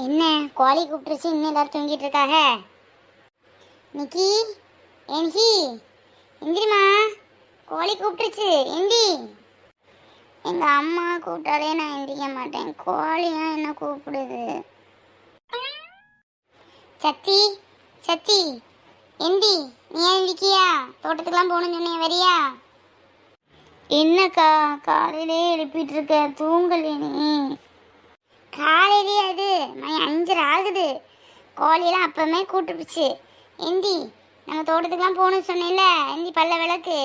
என்ன கோழி கூப்பிட்டுருச்சு, இன்னும் எல்லாரும் தூங்கிட்டு இருக்காக. நிக்கி, ஏன்ஹி எந்திரிமா, கோழி கூப்பிட்டுருச்சு, எந்தி. எங்க அம்மா கூப்பிட்டாலே நான் எந்திரிக்க மாட்டேன், கோழியா என்ன கூப்பிடுது. சத்தி சத்தி எந்தி, நீ ஏன் எந்திரிக்கியா? தோட்டத்துக்குலாம் போகணும்னு சொன்னேன், வரியா? என்னக்கா காலையிலே எழுப்பிட்டு இருக்க, தூங்கலே நீ? காலையிலே அது மணி 5:30 ஆகுது. கோழியெல்லாம் அப்பவுமே கூட்டுப்பிச்சு. எந்தி, நம்ம தோட்டத்துக்குலாம் போகணும்னு சொன்னேன்ல, எந்தி பல்ல விளக்கு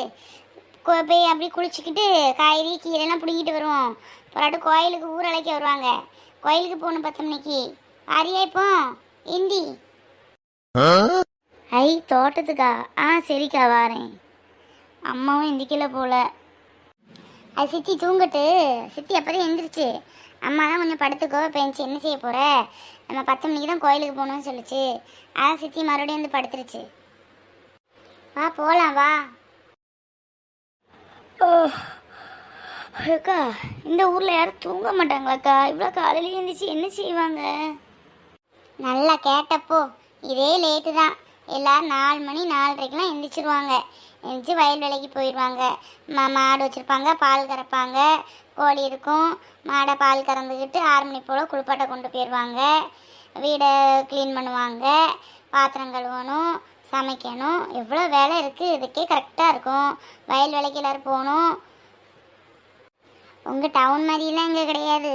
போய் அப்படி குளிச்சுக்கிட்டு காய்கறி கீரைலாம் பிடிங்கிட்டு வருவோம். அப்புறம் கோயிலுக்கு ஊர் அழைக்க வருவாங்க, கோயிலுக்கு போகணும் 10 மணிக்கு. ஆரியா இப்போ எந்தி. ஐ தோட்டத்துக்கா? சரிக்கா வாரேன். அம்மாவும் எந்திக்கல போல. அது சித்தி தூங்கட்டு, சித்தி அப்போதான் எந்திரிச்சு. அம்மா தான் கொஞ்சம் படுத்துக்கோ பேஞ்சு, என்ன செய்ய போகிற, நம்ம 10 மணிக்கு தான் கோயிலுக்கு போகணும்னு சொல்லிச்சு. அதான் சித்தி மறுபடியும் வந்து படுத்துருச்சு. வா போகலாம் வா. அக்கா, இந்த ஊரில் யாரும் தூங்க மாட்டாங்களாக்கா? இவ்வளோ காலையில எழுந்திரிச்சு என்ன செய்வாங்க? நல்லா கேட்டப்போ இதே லேட்டு தான். எல்லோரும் 4 மணி 4:30க்கெலாம் எந்திரிச்சிருவாங்க. எந்திரிச்சு வயல் வேலைக்கு போயிடுவாங்க. மாடு வச்சுருப்பாங்க, பால் கறப்பாங்க, கோழி இருக்கும். மாடை பால் கறந்துக்கிட்டு 6 மணி போல் குளிப்பாட்டை கொண்டு போயிடுவாங்க. வீடை க்ளீன் பண்ணுவாங்க, பாத்திரம் கழுவணும், சமைக்கணும், எவ்வளோ வேலை இருக்குது. இதுக்கே கரெக்டாக இருக்கும். வயல் வேலைக்கு எல்லோரும் போகணும். உங்கள் டவுன் மாதிரிலாம் இங்கே கிடையாது.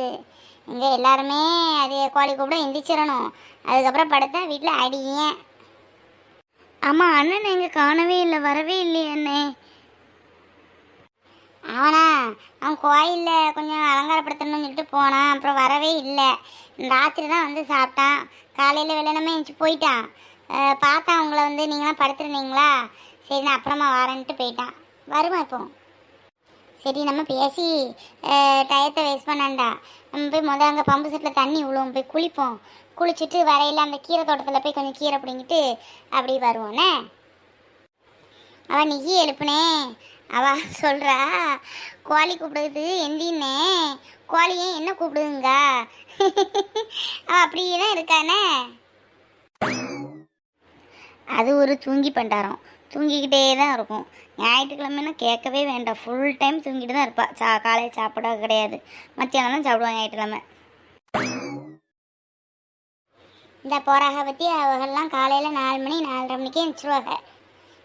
இங்கே எல்லாருமே அது கோழி கூப்பிட எந்திரிச்சிடணும். அதுக்கப்புறம் படுத்தா வீட்டில் அடிங்க. ஆமாம், அண்ணன் எங்கே காணவே இல்லை, வரவே இல்லையே அண்ணே. அவன் கோயிலில் கொஞ்சம் அலங்காரப்படுத்தணும்னு சொல்லிட்டு போனான், அப்புறம் வரவே இல்லை. ராத்திரி தான் வந்து சாப்பிட்டான். காலையில் வெள்ளனமே எழுந்துச்சி போயிட்டான். பார்த்தா உங்களை வந்து நீங்களாம் படுத்துருந்தீங்களா, சரி நான் அப்புறமா வரேன்ட்டு போயிட்டான். வருமா இப்போ? சரி நம்ம பேசி டயத்தை வேஸ்ட் பண்ணாண்டா. நம்ம போய் அங்கே பம்பு செட்டில் தண்ணி விழுவோம், போய் குளிப்போம். குளிச்சுட்டு வரையில் அந்த கீரை தோட்டத்தில் போய் கொஞ்சம் கீரை பிடிங்கிட்டு அப்படி வருவோன்னே. அவள் நிகி எழுப்புனே, அவள் சொல்கிறா கோழி கூப்பிடுது எந்தின்னே. கோழியே என்ன கூப்பிடுதுங்க? அவள் அப்படியே தான் இருக்கானே. அது ஒரு தூங்கி பண்டாரம், தூங்கிக்கிட்டே தான் இருக்கும். ஞாயிற்றுக்கிழமைன்னா கேட்கவே வேண்டாம், ஃபுல் டைம் தூங்கிட்டு தான் இருப்பாள். காலையில் சாப்பிட கிடையாது, மத்தியானம் தான் சாப்பிடுவாங்க ஞாயிற்றுக்கிழமை. இந்த போறாக பற்றி அவங்கெல்லாம் காலையில் 4 மணி 4:30 மணிக்கே எழுந்திரிச்சிருவாங்க.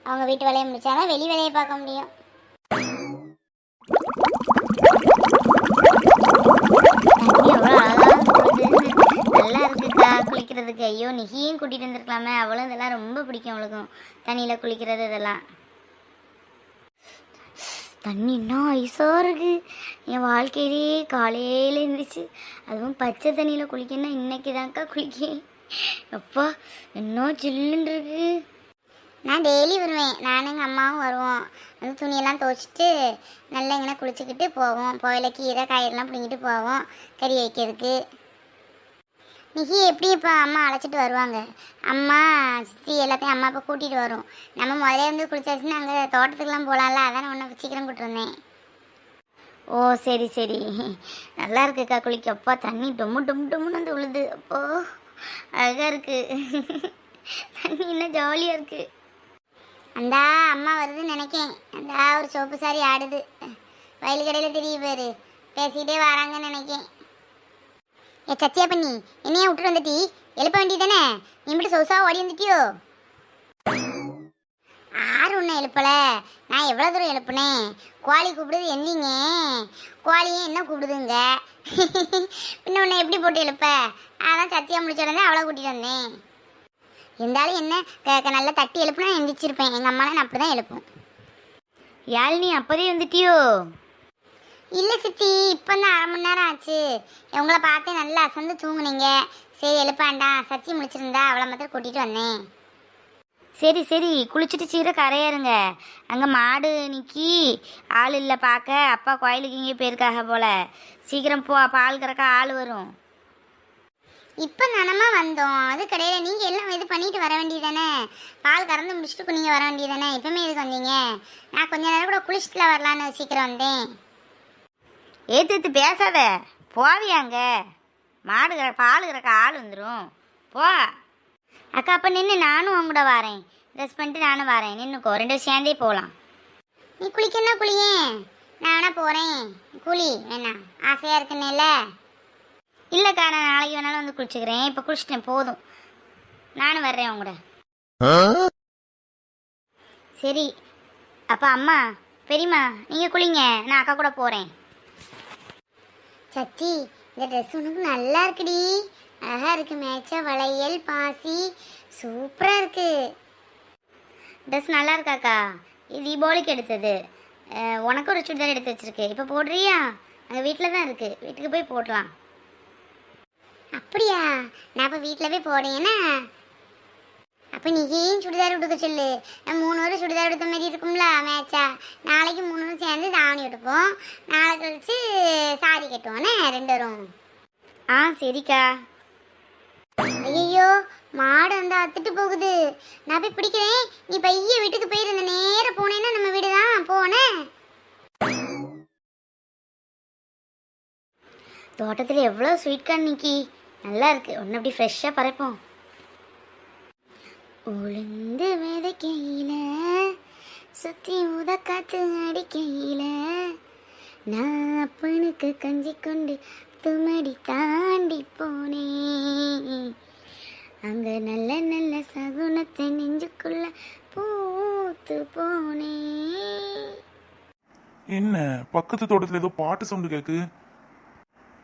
அவங்க வீட்டு வேலையை முடிச்சாதான் வெளி வேலையை பார்க்க முடியும். எவ்வளோ அழகாக நல்லா இருக்குக்கா குளிக்கிறதுக்கு. ஐயோ நிகியும் கூட்டிகிட்டு வந்துருக்கலாமே, அவளும் இதெல்லாம் ரொம்ப பிடிக்கும் அவளுக்கும், தண்ணியில் குளிக்கிறது இதெல்லாம். தண்ணி இன்னும் ஐஸாக இருக்குது. என் வாழ்க்கையிலேயே காலையில் இருந்துச்சு, அதுவும் பச்சை தண்ணியில் குளிக்கணும்னா இன்றைக்கி தான்க்கா குளிக்கேன். அப்பா இன்னும் சில்லுன்னு இருக்கு. நான் டெய்லி வருவேன், நானும் எங்கள் அம்மாவும் வருவோம். வந்து துணியெல்லாம் துவைச்சிட்டு நல்லா எங்கன்னா குளிச்சுக்கிட்டு போவோம். போயில கீரை காயெல்லாம் பிடிங்கிட்டு போவோம் கறி வைக்கிறதுக்கு. நிகி எப்படி இப்போ அம்மா அழைச்சிட்டு வருவாங்க. அம்மா சித்தி எல்லாத்தையும் அம்மா இப்போ கூட்டிகிட்டு வரும். நம்ம முதலே வந்து குளிச்சாச்சுன்னா அங்கே தோட்டத்துக்குலாம் போகலாம்ல, அதான் ஒன்று சீக்கிரம் கூப்பிட்டு. ஓ சரி சரி, நல்லா இருக்குக்கா குளிக்க. அப்பா தண்ணி டொம்மு டொம்மு டொம்முன்னு வந்து உழுது. அப்போ அழகாக இருக்குது, தண்ணி இன்னும் ஜாலியாக இருக்குது. அந்தா அம்மா வருதுன்னு நினைக்கேன். அந்தா ஒரு சோப்பு சாரி ஆடுது, வயலு கடையில் தெரிய பேர் பேசிக்கிட்டே வராங்கன்னு நினைக்கேன். சத்தியா பண்ணி என்னையா விட்டுட்டு வந்துட்டி, எழுப்ப வேண்டியதானே? நீ மட்டும் சொசா ஓடி வந்துட்டியோ? ஆறு ஒன்றும் எழுப்பலை, நான் எவ்வளோ தூரம் எழுப்புனேன். கோழி கூப்பிடுது எந்திங்க, கோழியும் என்ன கூப்பிடுதுங்க. பின்ன உன்னை எப்படி போட்டு எழுப்ப? அதான் சத்தியா முடிச்ச உடனே அவளை கூட்டிகிட்டு வந்தேன். இருந்தாலும் என்ன நல்லா தட்டி எழுப்புனா எந்திரிச்சிருப்பேன். எங்கள் அம்மாலாம் நான் அப்படி தான் எழுப்போம். யாழ் நீ அப்போதே வந்துட்டியோ? இல்லை சித்தி, இப்போ தான் 1/2 மணி நேரம் ஆச்சு. உங்களை பார்த்தே நல்லா அசந்து தூங்குனீங்க, சரி எழுப்பாண்டா. சத்தி முடிச்சிருந்தா அவளை மாத்திரம் கூட்டிகிட்டு வந்தேன். சரி சரி, குளிச்சுட்டு சீரை கரையாருங்க. அங்கே மாடு நிற்கி ஆள் இல்லை பார்க்க, அப்பா கோயிலுக்கு இங்கே போயிருக்காக போல். சீக்கிரம் போ, பால் கறக்க ஆள் வரும். இப்போ தானம்மா வந்தோம், அது கிடையாது. நீங்கள் எல்லாம் இது பண்ணிட்டு வர வேண்டியதானே, பால் கறந்து முடிச்சுட்டு நீங்கள் வர வேண்டியதானே. இப்போமே இதுக்கு வந்தீங்க? நான் கொஞ்ச நேரம் கூட குளிச்சுட்டுல வரலான்னு சீக்கிரம் வந்தேன். ஏற்று பேசாத, போவியாங்க? பால் கறக்க ஆள் வந்துடும் போ. அக்கா அப்போ நின்று நானும் உன் கூட வரேன். ட்ரெஸ் பண்ணிட்டு நானும் வரேன். நின்றுக்கோ, 2 பேரும் சேர்ந்தே போகலாம். நீ குளிக்கன்னா குளியேன், நானா போகிறேன். குளி வேணா, ஆசையாக இருக்குன்னேல. இல்லைக்கா, நான் நாளைக்கு வேணாலும் வந்து குளிச்சுக்கிறேன். இப்போ குளிச்சிட்டேன் போதும். நானும் வர்றேன் உன் கூட. சரி அப்போ அம்மா பெரியம்மா நீங்கள் குளிங்க, நான் அக்கா கூட போகிறேன். சச்சி, இந்த ட்ரெஸ் உனக்கு நல்லா இருக்குடி. அழகாக இருக்கு. மேட்சா வளையல் பாசி சூப்பராக இருக்கு. ட்ரெஸ் நல்லா இருக்காக்கா? இது தீபாவளிக்கு எடுத்தது. உனக்கு ஒரு சுடிதார் எடுத்து வச்சிருக்கு. இப்போ போடுறியா? அங்கே வீட்டில் தான் இருக்குது, வீட்டுக்கு போய் போடலாம். அப்படியா? நான் இப்போ வீட்டில் போய் போடுறேன்னா அப்போ நீ ஏன் சுடிதார் எடுக்க சொல்லு. 3 வரும் சுடிதார் எடுத்த மாதிரி இருக்கும்ல மேட்சா. நாளைக்கு 3 வரும் சேர்ந்து தாவணி எடுப்போம். நாளை கழிச்சு சாரி கட்டுவோன்னே 2 வரும். சரிக்கா. ஐயோ, மாடு வந்து அத்துட்டு போகுது. நான் போய் பிடிக்கிறேன். நீ பைய வீட்டுக்கு போயிருந்த நேரம் போனேன்னா நம்ம வீடு தான் போனேன். தோட்டத்தில் எவ்வளோ ஸ்வீட் கார்ன் நிக்கி, நல்லா இருக்கு. ஒன்று அப்படி ஃப்ரெஷ்ஷாக பறைப்போம். உளுந்து விதைக்கையில சுத்தி உத காத்து அடிக்கையில நான் அப்பனுக்கு கஞ்சி கொண்டு துமடி தாண்டி போனேன். அங்க நல்ல நல்ல சகுனத்தை நெஞ்சுக்குள்ள பூத்து போனேன். என்ன பக்கத்து தோட்டத்தில் ஏதோ பாட்டு சவுண்டு கேக்கு.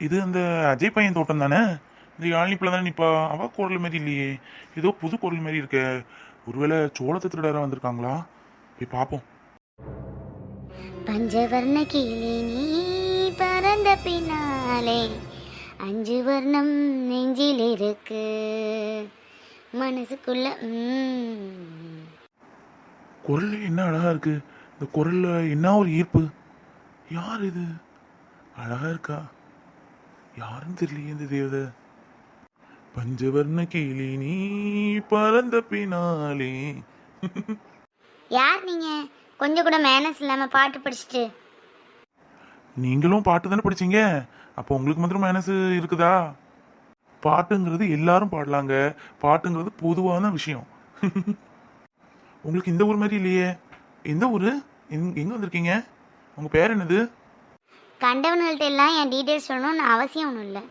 இது அந்த அஜய் பையன் தோட்டம் தானே? இந்த யாழ்னிப்பில் தானே நிப்பா. அவ குரல் மாதிரி இல்லையே, ஏதோ புது குரல் மாதிரி இருக்க. ஒருவேளை சோளத்தை திருடார வந்திருக்காங்களா? போய் பார்ப்போம். பஞ்சவர்ண கிளி நீ பறந்த பின்னாலே 5 வர்ணம் நெஞ்சில் இருக்கு மனசுக்குள்ள. குரல் என்ன அழகா இருக்கு. இந்த குரல்ல என்ன ஒரு ஈர்ப்பு. யார் இது? அழகா இருக்கா. யாருன்னு தெரியலையே இந்த தேவதை. பஞ்சவர்ண கிளி நீ பறந்த பின்னாலே. யார் நீங்க? கொஞ்சம் கூட மேனஸ் இல்லாம பாட்டு படிச்சுட்டு. நீங்களும் பாட்டு தானே படிச்சீங்க, அப்போ உங்களுக்கு மாத்திரம் மனசு இருக்குதா? பாட்டுங்கிறது எல்லாரும் பாடலாங்க. பாட்டுங்கிறது பொதுவான விஷயம். உங்களுக்கு இந்த ஊர் மாதிரி இல்லையே. எந்த ஊரு? எங்க வந்திருக்கீங்க? உங்க பேர் என்னது? கண்டவன்கள்ட்ட எல்லாம் என் டீட்டெயில்ஸ் சொல்லணும்னு அவசியம் ஒன்றும் இல்லை.